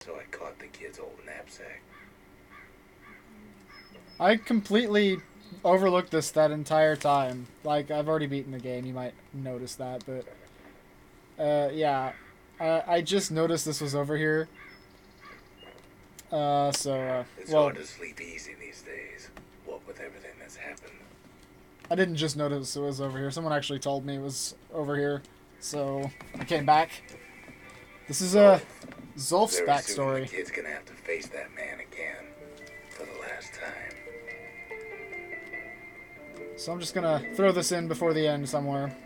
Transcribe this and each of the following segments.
so I caught the kid's old knapsack. I completely overlooked this that entire time. Like, I've already beaten the game, you might notice that, but... yeah. I just noticed this was over here. It's Well, hard to sleep easy these days, what with everything that's happened. I didn't just notice it was over here. Someone actually told me it was over here, so I came back. This is Zulf's Very soon the backstory. kid's gonna have to face that man again, for the last time. So I'm just gonna throw this in before the end somewhere.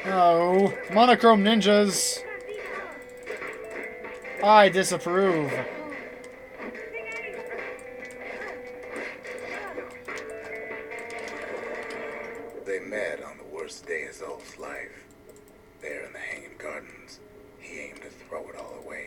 Oh, monochrome ninjas. I disapprove. They met on the worst day of Zulf's life. There in the Hanging Gardens, he aimed to throw it all away.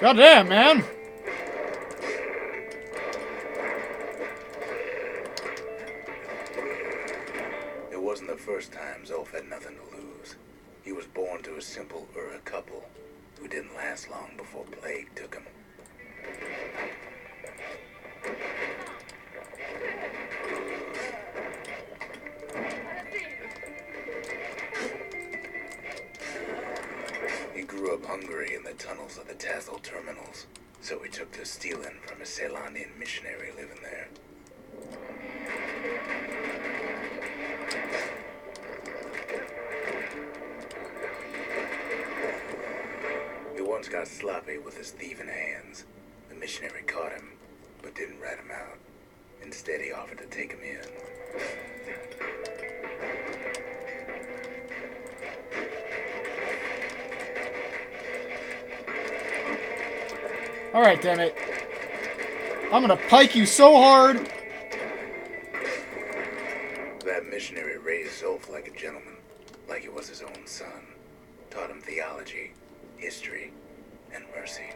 Goddamn, man. It wasn't the first time Zulf had nothing to lose. He was born to a simple Ura couple who didn't last long before plague took him. He grew up hungry in the tunnels of the Tassel terminals, so he took to stealing from a Ceylandian missionary living there. He once got sloppy with his thieving hands. The missionary caught him, but didn't rat him out. Instead, he offered to take him in. Alright, damn it. I'm gonna pike you so hard. That missionary raised Zulf like a gentleman, like he was his own son. Taught him theology, history, and mercy.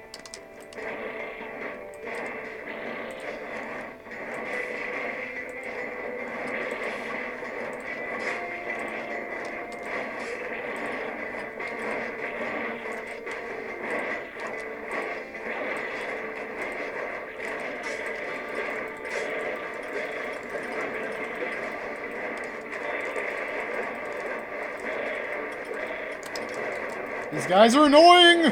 These guys are annoying!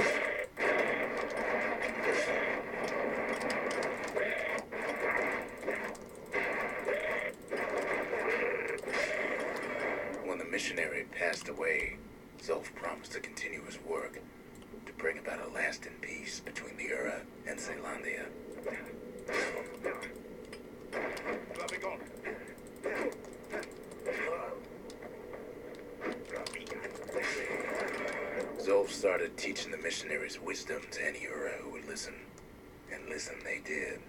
When the missionary passed away, Zulf promised to continue his work, to bring about a lasting peace between the Ura and Ceylandia. Zulf started teaching the missionaries wisdom to any Ura who would listen. And listen they did.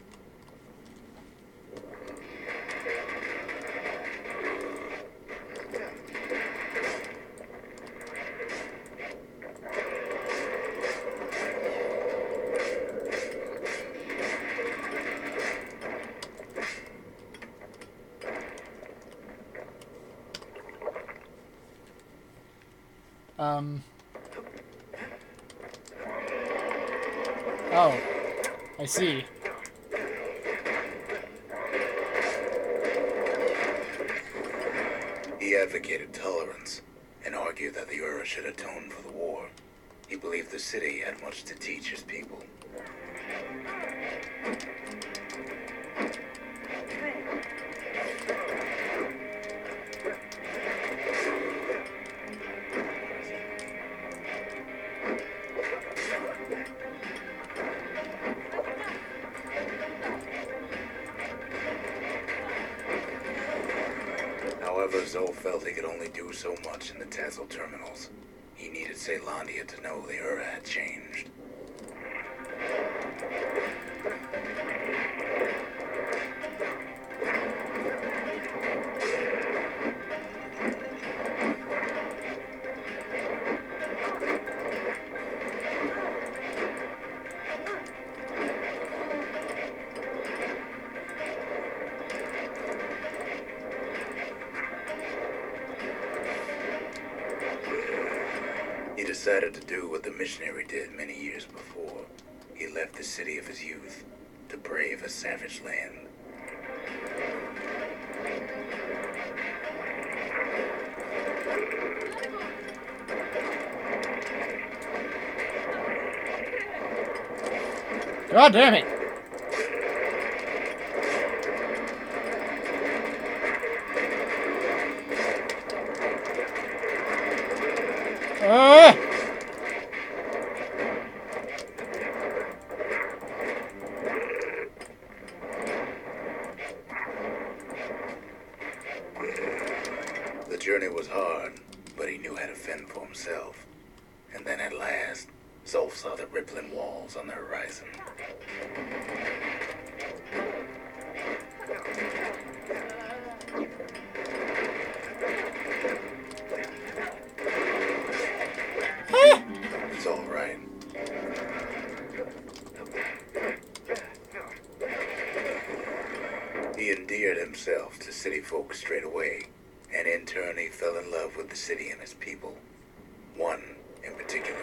Oh. I see. He advocated tolerance and argued that the Ura should atone for the war. He believed the city had much to teach his people. However, Zulf felt he could only do so much in the Tassel terminals. He needed Caelondia to know the era had changed. He decided to do what the missionary did many years before. He left the city of his youth to brave a savage land. God damn it! The journey was hard, but he knew how to fend for himself. And then at last, Zulf saw the rippling walls on the horizon. It's all right. He endeared himself to city folk straight away, and in turn he fell in love with the city and its people. One in particular.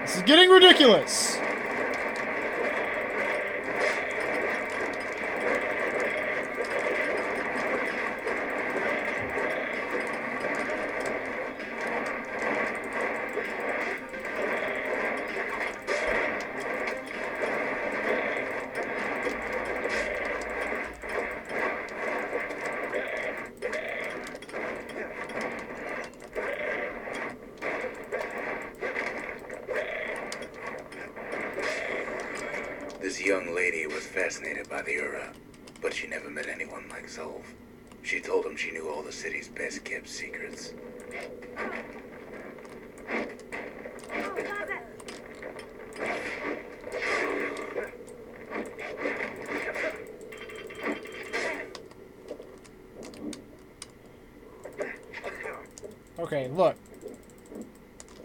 This is getting ridiculous! This young lady was fascinated by the Ura, but she never met anyone like Zulf. She told him she knew all the city's best-kept secrets. Okay, look.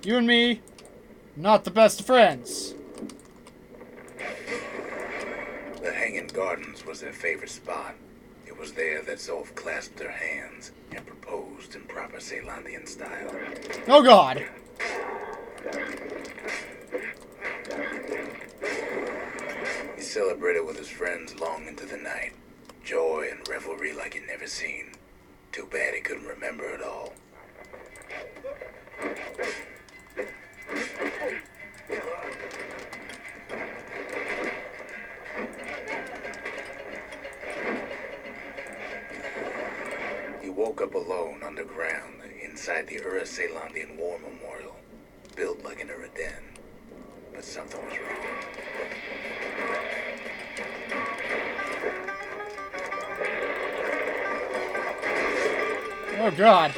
You and me, not the best of friends. The Hanging Gardens was their favorite spot. It was there that Zulf clasped her hands and proposed in proper Caelondian style. Oh God! He celebrated with his friends long into the night. Joy and revelry like he'd never seen. Too bad he couldn't remember it all. He woke up alone underground inside the Ura Caelondian War Memorial, built like an Ura den. But something was wrong. Oh God!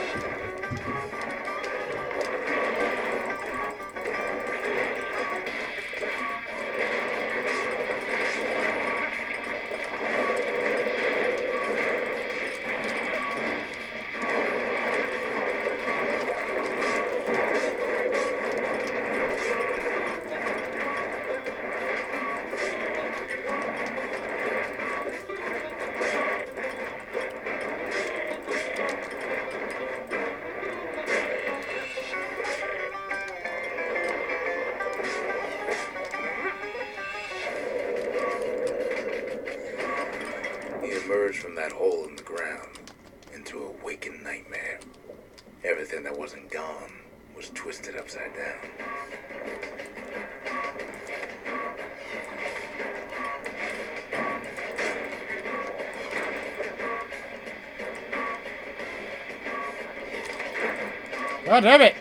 Emerged from that hole in the ground into a waking nightmare. Everything that wasn't gone was twisted upside down. God damn it!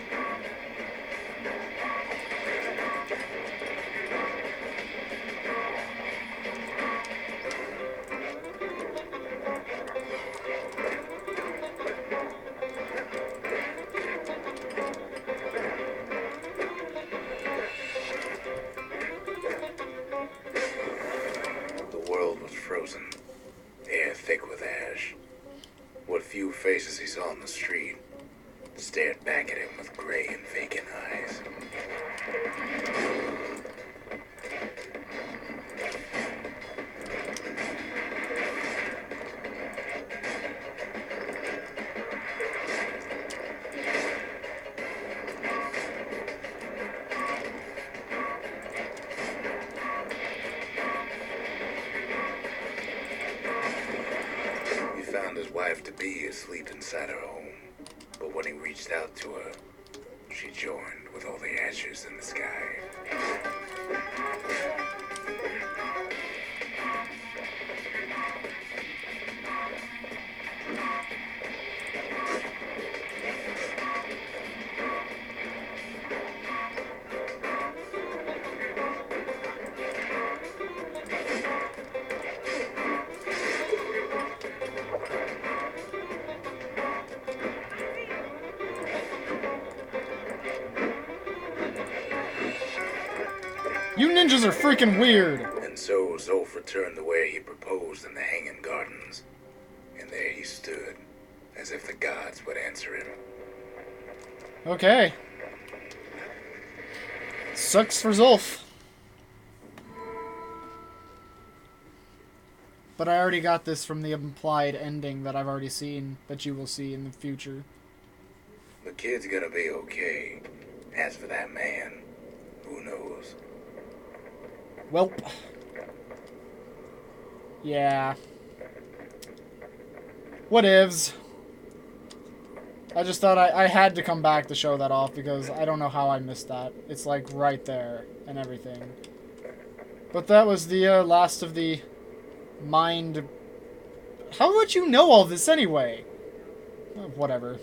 faces he saw on the street stared back at him with gray and vacant eyes. He found his wife-to-be asleep inside her home, but when he reached out to her, she joined with all the ashes in the sky. You ninjas are freaking weird! And so Zulf returned to where he proposed in the Hanging Gardens. And there he stood, as if the gods would answer him. Okay. Sucks for Zulf. But I already got this from the implied ending that I've already seen, that you will see in the future. The kid's gonna be okay. As for that man, who knows? Welp. Yeah. Whatevs. I just thought I had to come back to show that off because I don't know how I missed that. It's like right there and everything. But that was the last of the mind... How would you know all this anyway? Whatever.